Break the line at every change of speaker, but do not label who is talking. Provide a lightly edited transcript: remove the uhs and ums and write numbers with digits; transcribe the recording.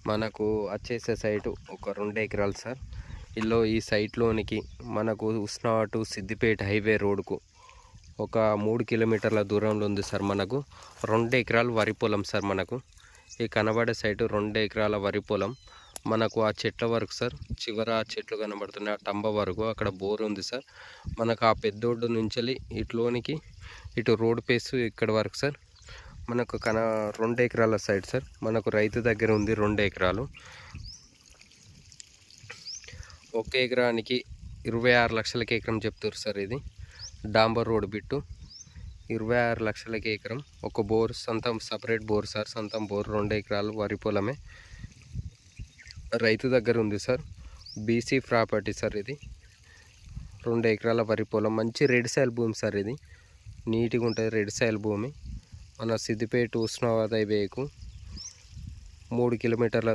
మనకు వచ్చేసే సైటు ఒక 2 ఎకరాలు సార్. ఈ సైట్లోనికి మనకు ఉస్నాబాద్ టు సిద్దిపేట హైవే రోడ్కు ఒక 3 కిలోమీటర్ల దూరంలో ఉంది సార్. మనకు 2 ఎకరాలు వరి పొలం సార్. మనకు ఈ కనబడే సైటు 2 ఎకరాల వరి పొలం. మనకు ఆ చెట్ల వరకు సార్, చివర చెట్లు కనబడుతున్నాయి, ఆ టంబ వరకు అక్కడ బోర్ ఉంది సార్. మనకు ఆ పెద్దోడ్డు నుంచి ఇటులోనికి ఇటు రోడ్ పేసు ఇక్కడ వరకు సార్. మనకు 2 ఎకరాల సైడ్ సార్. మనకు రైతు దగ్గర ఉంది 2 ఎకరాలు. 1 ఎకరానికి 26 లక్షలకి ఎకరం చెప్తారు సార్. ఇది డాంబర్ రోడ్ బిట్టు 26 లక్షలకి ఎకరం. ఒక బోర్ సొంతం సపరేట్ బోర్ సార్, సొంతం బోర్. 2 ఎకరాలు వరి పొలమే రైతు దగ్గర ఉంది సార్. BC property sir. ఇది 2 ఎకరాల వరి పొలం, మంచి రెడ్ సాయిల్ భూమి సార్. ఇది నీట్గా ఉంటుంది, రెడ్ సాయిల్ భూమి. మన సిద్దిపేట ఉస్నాబాద్ హైవేకు 3 కిలోమీటర్ల